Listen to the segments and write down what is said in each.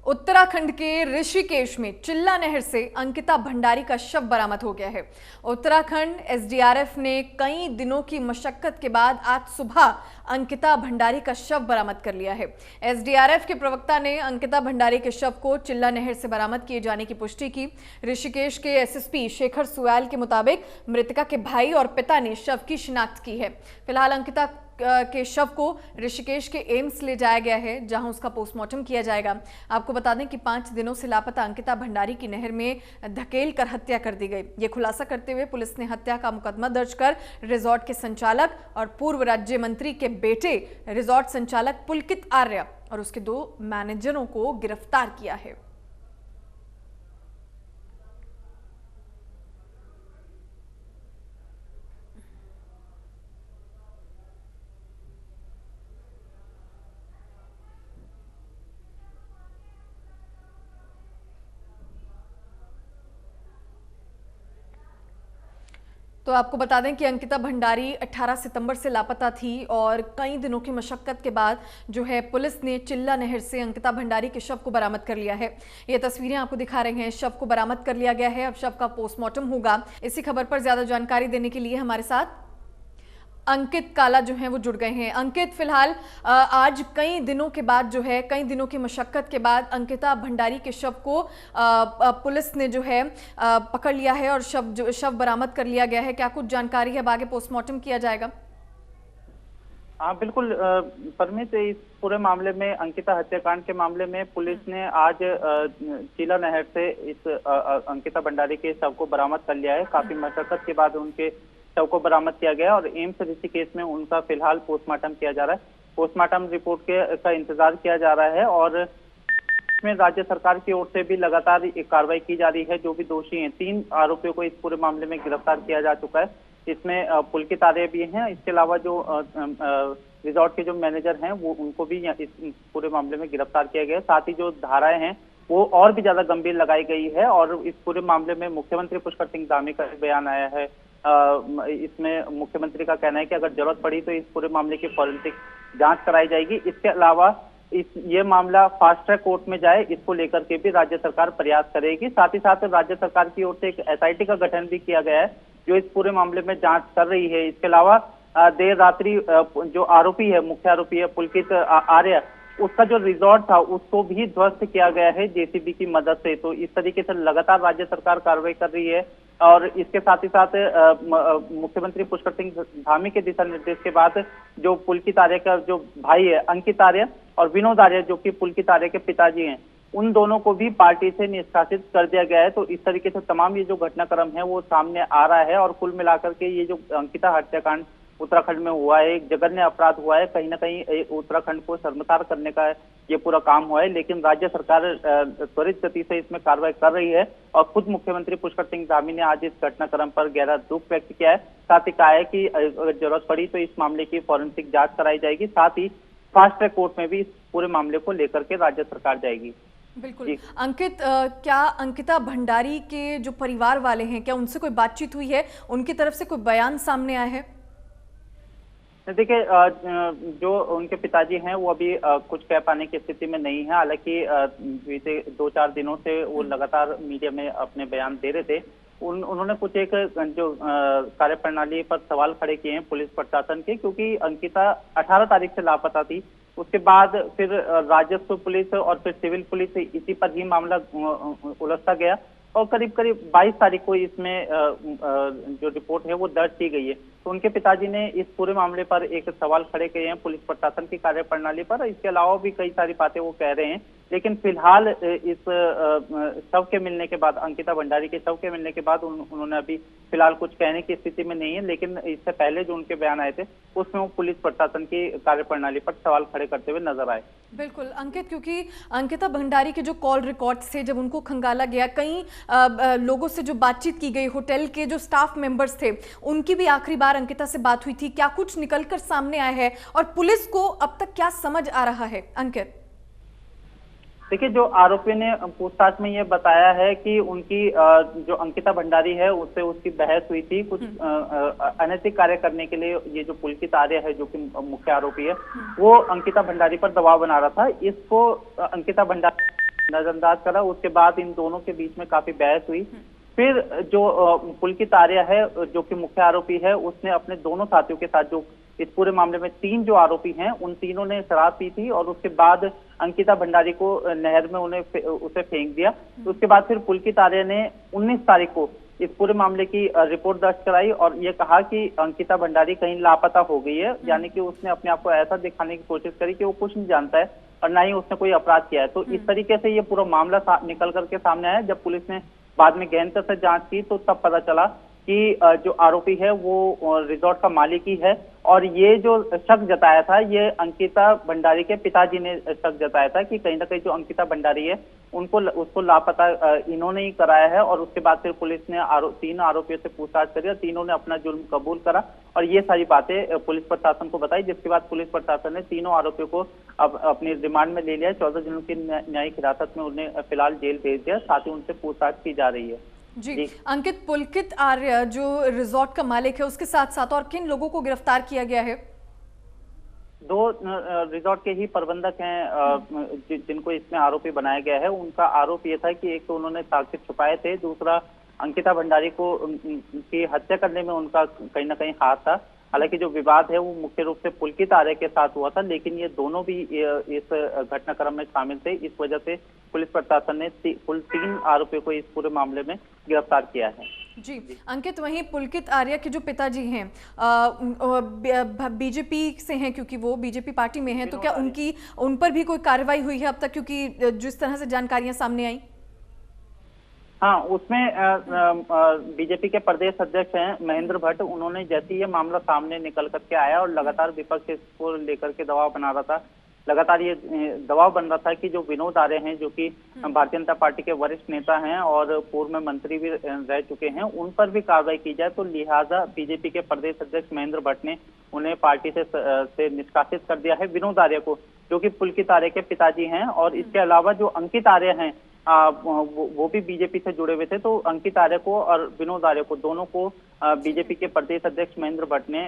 उत्तराखंड के ऋषिकेश में चिल्ला नहर से अंकिता भंडारी का शव बरामद हो गया है। उत्तराखंड एसडीआरएफ ने कई दिनों की मशक्कत के बाद आज सुबह अंकिता भंडारी का शव बरामद कर लिया है। एसडीआरएफ के प्रवक्ता ने अंकिता भंडारी के शव को चिल्ला नहर से बरामद किए जाने की पुष्टि की। ऋषिकेश के एसएसपी शेखर सुयाल के मुताबिक मृतका के भाई और पिता ने शव की शिनाख्त की है। फिलहाल अंकिता के शव को ऋषिकेश के एम्स ले जाया गया है, जहां उसका पोस्टमार्टम किया जाएगा। आपको बता दें कि 5 दिनों से लापता अंकिता भंडारी की नहर में धकेल कर हत्या कर दी गई। ये खुलासा करते हुए पुलिस ने हत्या का मुकदमा दर्ज कर रिजॉर्ट के संचालक और पूर्व राज्य मंत्री के बेटे रिजॉर्ट संचालक पुलकित आर्य और उसके 2 मैनेजरों को गिरफ्तार किया है। तो आपको बता दें कि अंकिता भंडारी 18 सितंबर से लापता थी और कई दिनों की मशक्कत के बाद जो है पुलिस ने चिल्ला नहर से अंकिता भंडारी के शव को बरामद कर लिया है। ये तस्वीरें आपको दिखा रहे हैं। शव को बरामद कर लिया गया है। अब शव का पोस्टमार्टम होगा। इसी खबर पर ज्यादा जानकारी देने के लिए हमारे साथ अंकित काला जो है वो जुड़ गए हैं। अंकित, फिलहाल आज कई दिनों के बाद जो है कई दिनों की मशक्कत के बाद अंकिता भंडारी के शव को पुलिस ने जो है पकड़ लिया है और शव बरामद कर लिया गया है। क्या कुछ जानकारी है? अब आगे पोस्टमार्टम किया जाएगा। हाँ बिल्कुल परमित, इस पूरे मामले में अंकिता हत्याकांड के मामले में पुलिस ने आज चिल्ला नहर से इस अंकिता भंडारी के शव को बरामद कर लिया है। काफी मशक्कत के बाद उनके शव को बरामद किया गया और एम्स ऋषिकेश में उनका फिलहाल पोस्टमार्टम किया जा रहा है। पोस्टमार्टम रिपोर्ट का इंतजार किया जा रहा है और इसमें राज्य सरकार की ओर से भी लगातार कार्रवाई की जा रही है। जो भी दोषी हैं, 3 आरोपियों को इस पूरे मामले में गिरफ्तार किया जा चुका है। इसमें पुलकित आर्य भी हैं। इसके अलावा जो रिजॉर्ट के जो मैनेजर हैं वो उनको भी इस पूरे मामले में गिरफ्तार किया गया है। साथ ही जो धाराएं हैं वो और भी ज्यादा गंभीर लगाई गई है और इस पूरे मामले में मुख्यमंत्री पुष्कर सिंह धामी का बयान आया है। इसमें मुख्यमंत्री का कहना है कि अगर जरूरत पड़ी तो इस पूरे मामले की फॉरेंसिक जांच कराई जाएगी। इसके अलावा ये मामला फास्ट ट्रैक कोर्ट में जाए, इसको लेकर के भी राज्य सरकार प्रयास करेगी। साथ ही साथ राज्य सरकार की ओर से एक एसआईटी का गठन भी किया गया है जो इस पूरे मामले में जांच कर रही है। इसके अलावा देर रात्रि जो आरोपी है, मुख्य आरोपी है पुलकित आर्य, उसका जो रिजॉर्ट था उसको भी ध्वस्त किया गया है जेसीबी की मदद से। तो इस तरीके से लगातार राज्य सरकार कार्रवाई कर रही है और इसके साथ ही साथ मुख्यमंत्री पुष्कर सिंह धामी के दिशा निर्देश के बाद जो पुलकित आर्य का जो भाई है अंकित आर्य और विनोद आर्य जो कि पुलकित आर्य के पिताजी हैं, उन दोनों को भी पार्टी से निष्कासित कर दिया गया है। तो इस तरीके से तमाम ये जो घटनाक्रम है वो सामने आ रहा है और कुल मिलाकर के ये जो अंकिता हत्याकांड उत्तराखंड में हुआ है, एक जघन्य अपराध हुआ है। कहीं ना कहीं उत्तराखंड को शर्मसार करने का ये पूरा काम हुआ है, लेकिन राज्य सरकार त्वरित गति से इसमें कार्रवाई कर रही है और खुद मुख्यमंत्री पुष्कर सिंह धामी ने आज इस घटनाक्रम पर गहरा दुख व्यक्त किया है। साथ ही कहा है कि अगर जरूरत पड़ी तो इस मामले की फॉरेंसिक जांच कराई जाएगी। साथ ही फास्ट ट्रैक कोर्ट में भी इस पूरे मामले को लेकर के राज्य सरकार जाएगी। बिल्कुल अंकित, क्या अंकिता भंडारी के जो परिवार वाले हैं, क्या उनसे कोई बातचीत हुई है? उनकी तरफ से कोई बयान सामने आया है? देखिए, जो उनके पिताजी हैं वो अभी कुछ कह पाने की स्थिति में नहीं है। हालांकि बीते 2-4 दिनों से वो लगातार मीडिया में अपने बयान दे रहे थे। उन्होंने कुछ एक जो कार्यप्रणाली पर सवाल खड़े किए हैं पुलिस प्रशासन के, क्योंकि अंकिता 18 तारीख से लापता थी। उसके बाद फिर राजस्व पुलिस और फिर सिविल पुलिस, इसी पर ही मामला उलझता गया और करीब 22 तारीख को इसमें जो रिपोर्ट है वो दर्ज की गई है। तो उनके पिताजी ने इस पूरे मामले पर एक सवाल खड़े किए हैं पुलिस प्रशासन की कार्यप्रणाली पर। इसके अलावा भी कई सारी बातें वो कह रहे हैं, लेकिन फिलहाल इस शव के मिलने के बाद, अंकिता भंडारी के शव के मिलने के बाद उन्होंने अभी फिलहाल कुछ कहने की स्थिति में नहीं है। लेकिन इससे पहले जो उनके बयान आए थे उसमें वो पुलिस प्रशासन की कार्यप्रणाली पर सवाल खड़े करते हुए नजर आए। बिल्कुल अंकित, क्योंकि अंकिता भंडारी के जो कॉल रिकॉर्ड्स थे, जब उनको खंगाला गया, कई लोगों से जो बातचीत की गई, होटल के जो स्टाफ मेंबर्स थे उनकी भी आखिरी बार अंकिता से बात हुई थी। क्या कुछ निकलकर सामने आया है और पुलिस को अब तक क्या समझ आ रहा है अंकित? देखिए, जो आरोपी ने पूछताछ में ये बताया है कि उनकी जो अंकिता भंडारी है उससे उसकी बहस हुई थी कुछ अनैतिक कार्य करने के लिए। ये जो पुलकित आर्य है जो कि मुख्य आरोपी है, वो अंकिता भंडारी पर दबाव बना रहा था। इसको अंकिता भंडारी नजरअंदाज करा। उसके बाद इन दोनों के बीच में काफी बहस हुई। फिर जो पुलकित आर्य है जो कि मुख्य आरोपी है, उसने अपने दोनों साथियों के साथ, जो इस पूरे मामले में 3 जो आरोपी हैं, उन तीनों ने शराब पी थी और उसके बाद अंकिता भंडारी को नहर में उसे फेंक दिया। उसके बाद फिर पुलकित आर्य ने 19 तारीख को इस पूरे मामले की रिपोर्ट दर्ज कराई और ये कहा कि अंकिता भंडारी कहीं लापता हो गई है। यानी कि उसने अपने आप को ऐसा दिखाने की कोशिश करी कि वो कुछ नहीं जानता है और ना ही उसने कोई अपराध किया है। तो इस तरीके से ये पूरा मामला निकल करके सामने आया। जब पुलिस ने बाद में गहनता से जांच की तो तब पता चला कि जो आरोपी है वो रिजॉर्ट का मालिक ही है। और ये जो शक जताया था, ये अंकिता भंडारी के पिताजी ने शक जताया था कि कहीं ना कहीं जो अंकिता भंडारी है उसको लापता इन्होंने ही कराया है। और उसके बाद फिर पुलिस ने 3 आरोपियों से पूछताछ करी और तीनों ने अपना जुर्म कबूल करा और ये सारी बातें पुलिस प्रशासन को बताई। जिसके बाद पुलिस प्रशासन ने तीनों आरोपियों को अब अपनी रिमांड में ले लिया। 14 दिनों की न्यायिक हिरासत में उन्हें फिलहाल जेल भेज दिया। साथ ही उनसे पूछताछ की जा रही है। जी अंकित, पुलकित आर्य जो रिजॉर्ट का मालिक है, उसके साथ साथ और किन लोगों को गिरफ्तार किया गया है? 2 रिजॉर्ट के ही प्रबंधक हैं जिनको इसमें आरोपी बनाया गया है। उनका आरोप ये था कि एक तो उन्होंने साक्ष्य छुपाए थे, दूसरा अंकिता भंडारी को की हत्या करने में उनका कहीं ना कहीं हाथ था। हालांकि जो विवाद है वो मुख्य रूप से पुलकित आर्य के साथ हुआ था, लेकिन ये दोनों भी इस घटनाक्रम में शामिल थे। इस वजह से पुलिस प्रशासन ने कुल 3 आरोपियों को इस पूरे मामले में गिरफ्तार किया है। जी अंकित, वहीं पुलकित आर्य के जो पिताजी हैं बीजेपी से हैं, क्योंकि वो बीजेपी पार्टी में हैं, तो क्या उन पर भी कोई कार्रवाई हुई है अब तक, क्योंकि जिस तरह से जानकारियां सामने आई? हाँ, उसमें बीजेपी के प्रदेश अध्यक्ष हैं महेंद्र भट्ट। उन्होंने जैसे ही ये मामला सामने निकल करके आया और लगातार विपक्ष इसको लेकर के दबाव बना रहा था, लगातार ये दबाव बन रहा था कि जो विनोद आर्य हैं जो कि भारतीय जनता पार्टी के वरिष्ठ नेता हैं और पूर्व में मंत्री भी रह चुके हैं, उन पर भी कार्रवाई की जाए। तो लिहाजा बीजेपी के प्रदेश अध्यक्ष महेंद्र भट्ट ने उन्हें पार्टी से निष्कासित कर दिया है, विनोद आर्य को, जो कि पुलकित आर्य के पिताजी हैं। और इसके अलावा जो अंकित आर्य हैं वो भी बीजेपी से जुड़े हुए थे। तो अंकित आर्य को और विनोद आर्य को, दोनों को बीजेपी के प्रदेश अध्यक्ष महेंद्र भट्ट ने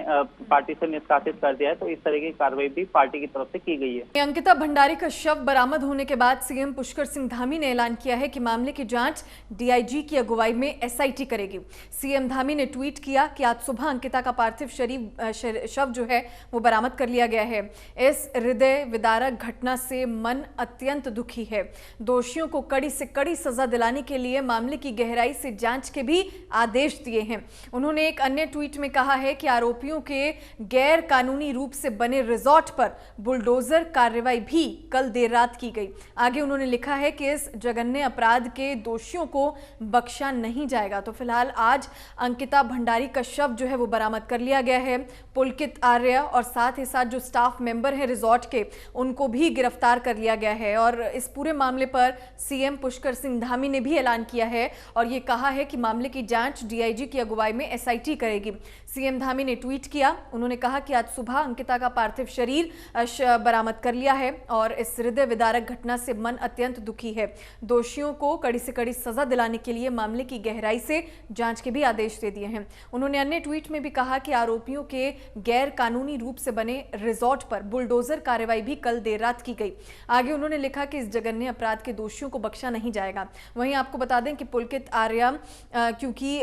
पार्टी से निष्कासित कर दिया है। तो इस तरह की कार्रवाई भी पार्टी की तरफ से की गई है। अंकिता भंडारी का शव बरामद होने के बाद सीएम पुष्कर सिंह धामी ने ऐलान किया है कि मामले की जांच डीआईजी की अगुवाई में एसआईटी करेगी। सीएम धामी ने ट्वीट किया कि आज सुबह अंकिता का पार्थिव शव जो है वो बरामद कर लिया गया है। इस हृदय विदारक घटना से मन अत्यंत दुखी है। दोषियों को कड़ी से कड़ी सजा दिलाने के लिए मामले की गहराई से जांच के भी आदेश दिए हैं। उन्होंने एक अन्य ट्वीट में कहा है कि आरोपियों के गैर कानूनी रूप से बने रिजॉर्ट पर बुलडोजर कार्रवाई भी कल देर रात की गई। आगे उन्होंने लिखा है कि इस जघन्य अपराध के दोषियों को बख्शा नहीं जाएगा। तो फिलहाल आज अंकिता भंडारी का शव जो है वो बरामद कर लिया गया है। पुलकित आर्य और साथ ही साथ जो स्टाफ मेंबर हैं रिजॉर्ट के, उनको भी गिरफ्तार कर लिया गया है। और इस पूरे मामले पर सीएम पुष्कर सिंह धामी ने भी ऐलान किया है और ये कहा है कि मामले की जांच डीआईजी की अगुवाई में एसआईटी करेगी। सीएम धामी ने ट्वीट किया, उन्होंने कहा कि आज सुबह अंकिता का पार्थिव शरीर बरामद कर लिया है और इस हृदय विदारक घटना से मन अत्यंत दुखी है। दोषियों को कड़ी से कड़ी सजा दिलाने के लिए मामले की गहराई से जांच के भी आदेश दे दिए हैं। उन्होंने अन्य ट्वीट में भी कहा कि आरोपियों के गैर कानूनी रूप से बने रिजॉर्ट पर बुलडोजर कार्रवाई भी कल देर रात की गई। आगे उन्होंने लिखा कि इस जघन्य अपराध के दोषियों को बख्शा नहीं जाएगा। वहीं आपको बता दें कि पुलकित आर्य क्योंकि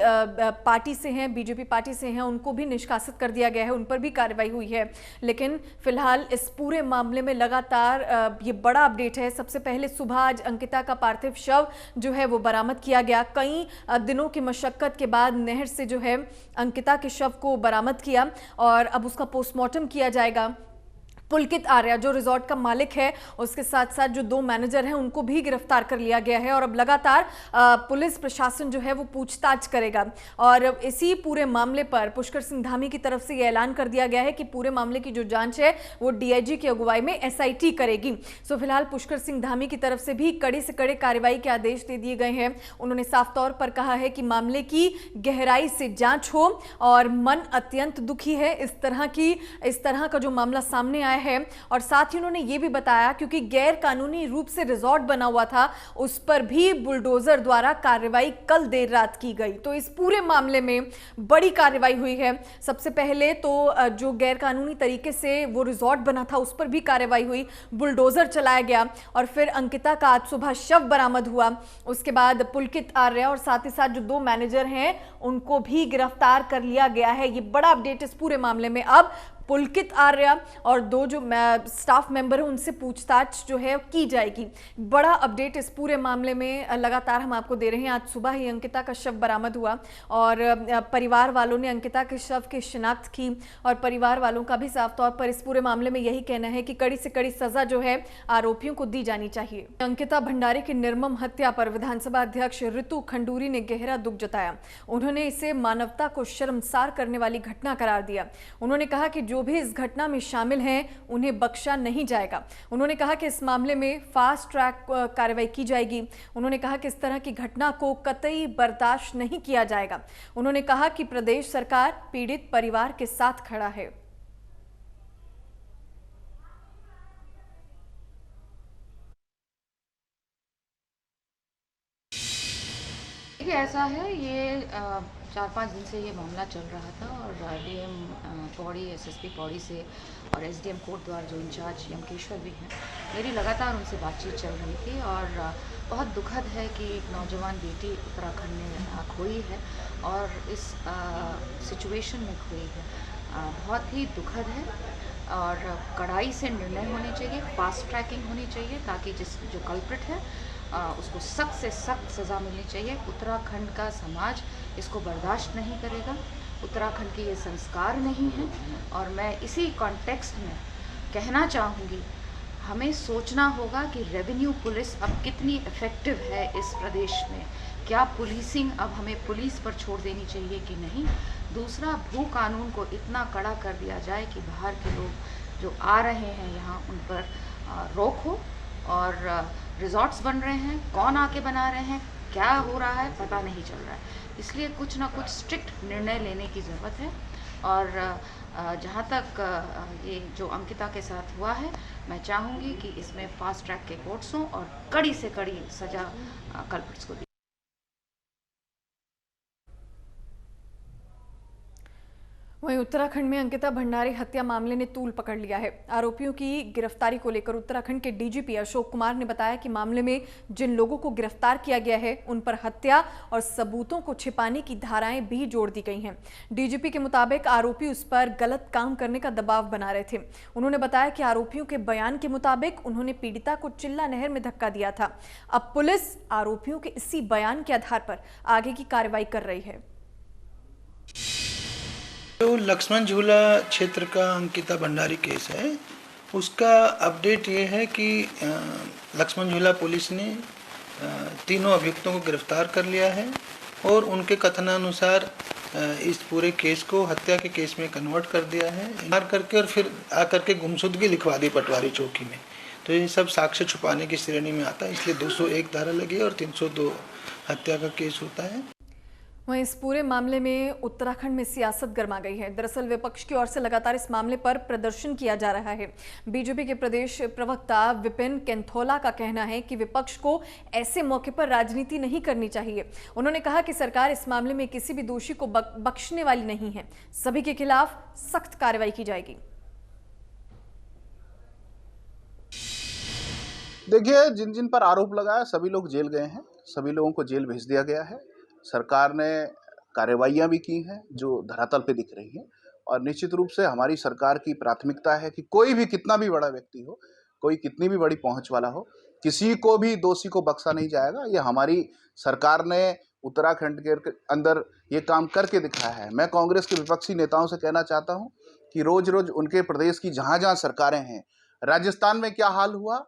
पार्टी से हैं, बीजेपी पार्टी से हैं, उनको भी निष्कासित कर दिया गया है, उन पर भी कार्रवाई हुई है। लेकिन फिलहाल इस पूरे मामले में लगातार ये बड़ा अपडेट है। सबसे पहले सुबह आज अंकिता का पार्थिव शव जो है वो बरामद किया गया। कई दिनों की मशक्कत के बाद नहर से जो है अंकिता के शव को बरामद किया और अब उसका पोस्टमार्टम किया जाएगा। पुलकित आर्य जो रिजॉर्ट का मालिक है, उसके साथ साथ जो 2 मैनेजर हैं, उनको भी गिरफ्तार कर लिया गया है और अब लगातार पुलिस प्रशासन जो है वो पूछताछ करेगा। और इसी पूरे मामले पर पुष्कर सिंह धामी की तरफ से ये ऐलान कर दिया गया है कि पूरे मामले की जो जांच है वो डीआईजी की अगुवाई में एसआईटी करेगी। सो फिलहाल पुष्कर सिंह धामी की तरफ से भी कड़ी से कड़े कार्रवाई के आदेश दे दिए गए हैं। उन्होंने साफ तौर पर कहा है कि मामले की गहराई से जांच हो और मन अत्यंत दुखी है। इस तरह का जो मामला सामने आया बनाया है और साथ ही उन्होंने ये भी बताया क्योंकि गैर कानूनी रूप से रिजॉर्ट बना हुआ था उस पर भी बुलडोजर द्वारा कार्रवाई कल देर रात की गई। तो इस पूरे मामले में बड़ी कार्रवाई हुई है। सबसे पहले तो जो गैर कानूनी तरीके से वो रिजॉर्ट बना था उस पर भी कार्रवाई हुई, बुलडोजर चलाया गया और फिर अंकिता का आज सुबह शव बरामद हुआ। उसके बाद पुलकित आर्य और साथ ही साथ जो 2 मैनेजर हैं उनको भी गिरफ्तार कर लिया गया है। ये बड़ा अपडेट इस पूरे मामले में। अब पुलकित आर्य और 2 जो स्टाफ मेंबर हैं उनसे पूछताछ जो है की जाएगी। बड़ा अपडेट इस पूरे मामले में लगातार हम आपको दे रहे हैं। आज सुबह ही अंकिता का शव बरामद हुआ और परिवार वालों ने अंकिता के शव की शिनाख्त की और परिवार वालों का भी साफ तौर पर इस पूरे मामले में यही कहना है कि कड़ी से कड़ी सजा जो है आरोपियों को दी जानी चाहिए। अंकिता भंडारी की निर्मम हत्या पर विधानसभा अध्यक्ष ऋतु खंडूरी ने गहरा दुख जताया। उन्होंने इसे मानवता को शर्मसार करने वाली घटना करार दिया। उन्होंने कहा कि जो भी इस घटना में शामिल हैं उन्हें बख्शा नहीं जाएगा। उन्होंने कहा कि इस मामले में फास्ट ट्रैक कार्रवाई की जाएगी। उन्होंने कहा कि इस तरह की घटना को कतई बर्दाश्त नहीं किया जाएगा। उन्होंने कहा कि प्रदेश सरकार पीड़ित परिवार के साथ खड़ा है। देखिए ऐसा है, ये 4-5 दिन से ये मामला चल रहा था और डीएम पौड़ी, एसएसपी पौड़ी से और एसडीएम कोटद्वार जो इंचार्ज यमकेश्वर भी हैं, मेरी लगातार उनसे बातचीत चल रही थी और बहुत दुखद है कि एक नौजवान बेटी उत्तराखंड में खोई है और इस सिचुएशन में खोई है। बहुत ही दुखद है और कड़ाई से निर्णय होने चाहिए, फास्ट ट्रैकिंग होनी चाहिए ताकि जो कल्प्रिट है उसको सख्त से सख्त सज़ा मिलनी चाहिए। उत्तराखंड का समाज इसको बर्दाश्त नहीं करेगा। उत्तराखंड के ये संस्कार नहीं हैं और मैं इसी कॉन्टेक्स्ट में कहना चाहूँगी, हमें सोचना होगा कि रेवेन्यू पुलिस अब कितनी इफ़ेक्टिव है इस प्रदेश में। क्या पुलिसिंग अब हमें पुलिस पर छोड़ देनी चाहिए कि नहीं? दूसरा, भू कानून को इतना कड़ा कर दिया जाए कि बाहर के लोग जो आ रहे हैं यहाँ उन पर रोक हो। और रिजॉर्ट्स बन रहे हैं, कौन आके बना रहे हैं, क्या हो रहा है पता नहीं चल रहा है। इसलिए कुछ ना कुछ स्ट्रिक्ट निर्णय लेने की ज़रूरत है। और जहाँ तक ये जो अंकिता के साथ हुआ है, मैं चाहूँगी कि इसमें फास्ट ट्रैक के कोर्ट्स हों और कड़ी से कड़ी सज़ा कल्प्रिट्स को दी। वहीं उत्तराखंड में अंकिता भंडारी हत्या मामले ने तूल पकड़ लिया है। आरोपियों की गिरफ्तारी को लेकर उत्तराखंड के डीजीपी अशोक कुमार ने बताया कि मामले में जिन लोगों को गिरफ्तार किया गया है उन पर हत्या और सबूतों को छिपाने की धाराएं भी जोड़ दी गई हैं। डीजीपी के मुताबिक आरोपी उस पर गलत काम करने का दबाव बना रहे थे। उन्होंने बताया कि आरोपियों के बयान के मुताबिक उन्होंने पीड़िता को चिल्ला नहर में धक्का दिया था। अब पुलिस आरोपियों के इसी बयान के आधार पर आगे की कार्रवाई कर रही है। जो लक्ष्मण झूला क्षेत्र का अंकिता भंडारी केस है, उसका अपडेट ये है कि लक्ष्मण झूला पुलिस ने तीनों अभियुक्तों को गिरफ्तार कर लिया है और उनके कथनानुसार इस पूरे केस को हत्या के केस में कन्वर्ट कर दिया है, मार करके और फिर आकर के गुमशुदगी लिखवा दी पटवारी चौकी में। तो ये सब साक्ष्य छुपाने की श्रेणी में आता है, इसलिए 201 धारा लगी और 302 हत्या का केस होता है। वहीं इस पूरे मामले में उत्तराखंड में सियासत गर्मा गई है। दरअसल विपक्ष की ओर से लगातार इस मामले पर प्रदर्शन किया जा रहा है। बीजेपी के प्रदेश प्रवक्ता विपिन केंथोला का कहना है कि विपक्ष को ऐसे मौके पर राजनीति नहीं करनी चाहिए। उन्होंने कहा कि सरकार इस मामले में किसी भी दोषी को बख्शने वाली नहीं है, सभी के खिलाफ सख्त कार्रवाई की जाएगी। देखिए, जिन जिन पर आरोप लगाया सभी लोग जेल गए हैं, सभी लोगों को जेल भेज दिया गया है। सरकार ने कार्रवाइयाँ भी की हैं जो धरातल पे दिख रही हैं और निश्चित रूप से हमारी सरकार की प्राथमिकता है कि कोई भी कितना भी बड़ा व्यक्ति हो, कोई कितनी भी बड़ी पहुंच वाला हो, किसी को भी दोषी को बख्शा नहीं जाएगा। ये हमारी सरकार ने उत्तराखंड के अंदर ये काम करके दिखाया है। मैं कांग्रेस के विपक्षी नेताओं से कहना चाहता हूँ कि रोज रोज उनके प्रदेश की जहाँ जहाँ सरकारें हैं, राजस्थान में क्या हाल हुआ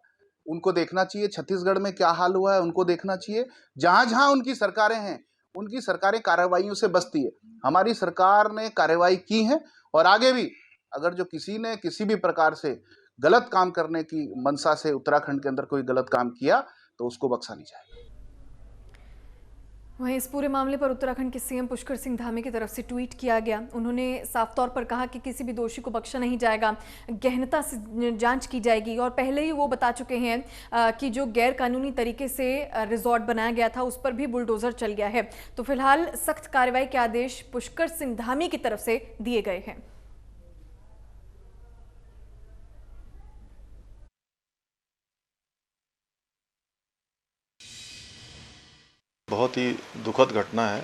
उनको देखना चाहिए, छत्तीसगढ़ में क्या हाल हुआ है उनको देखना चाहिए। जहाँ जहाँ उनकी सरकारें हैं, उनकी सरकारें कार्रवाइयों से बचती है। हमारी सरकार ने कार्रवाई की है और आगे भी अगर जो किसी ने किसी भी प्रकार से गलत काम करने की मंशा से उत्तराखंड के अंदर कोई गलत काम किया तो उसको बख्शा नहीं जाएगा। वहीं इस पूरे मामले पर उत्तराखंड के सीएम पुष्कर सिंह धामी की तरफ से ट्वीट किया गया। उन्होंने साफ तौर पर कहा कि किसी भी दोषी को बख्शा नहीं जाएगा, गहनता से जांच की जाएगी। और पहले ही वो बता चुके हैं कि जो गैर कानूनी तरीके से रिजॉर्ट बनाया गया था उस पर भी बुलडोजर चल गया है। तो फिलहाल सख्त कार्रवाई के आदेश पुष्कर सिंह धामी की तरफ से दिए गए हैं। बहुत ही दुखद घटना है।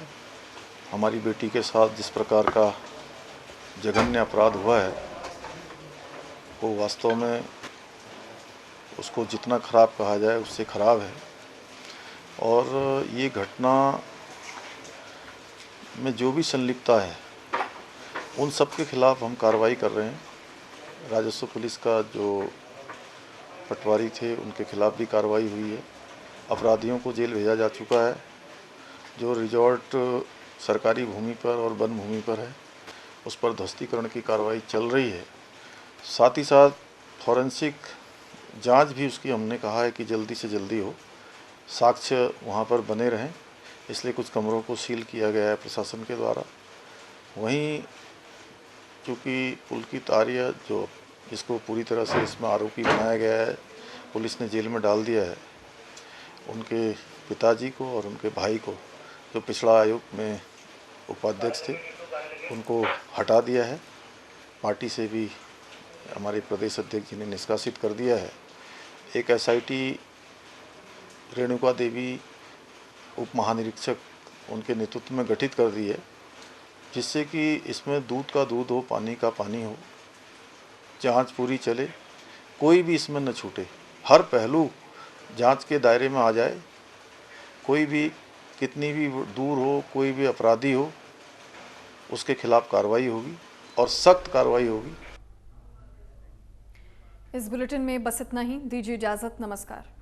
हमारी बेटी के साथ जिस प्रकार का जघन्य अपराध हुआ है वो वास्तव में उसको जितना खराब कहा जाए उससे खराब है। और ये घटना में जो भी संलिप्तता है उन सब के खिलाफ हम कार्रवाई कर रहे हैं। राजस्व पुलिस का जो पटवारी थे उनके खिलाफ भी कार्रवाई हुई है। अपराधियों को जेल भेजा जा चुका है। जो रिजॉर्ट सरकारी भूमि पर और वन भूमि पर है उस पर ध्वस्तीकरण की कार्रवाई चल रही है। साथ ही साथ फॉरेंसिक जांच भी उसकी हमने कहा है कि जल्दी से जल्दी हो, साक्ष्य वहां पर बने रहें, इसलिए कुछ कमरों को सील किया गया है प्रशासन के द्वारा। वहीं चूँकि पुलकित आर्य जो जिसको पूरी तरह से इसमें आरोपी बनाया गया है, पुलिस ने जेल में डाल दिया है, उनके पिताजी को और उनके भाई को जो पिछड़ा आयोग में उपाध्यक्ष थे उनको हटा दिया है। पार्टी से भी हमारे प्रदेश अध्यक्ष जी ने निष्कासित कर दिया है। एक एसआईटी रेणुका देवी उप महानिरीक्षक उनके नेतृत्व में गठित कर दी है, जिससे कि इसमें दूध का दूध हो, पानी का पानी हो, जांच पूरी चले, कोई भी इसमें न छूटे, हर पहलू जांच के दायरे में आ जाए। कोई भी कितनी भी दूर हो, कोई भी अपराधी हो, उसके खिलाफ कार्रवाई होगी और सख्त कार्रवाई होगी। इस बुलेटिन में बस इतना ही। दीजिए इजाजत। नमस्कार।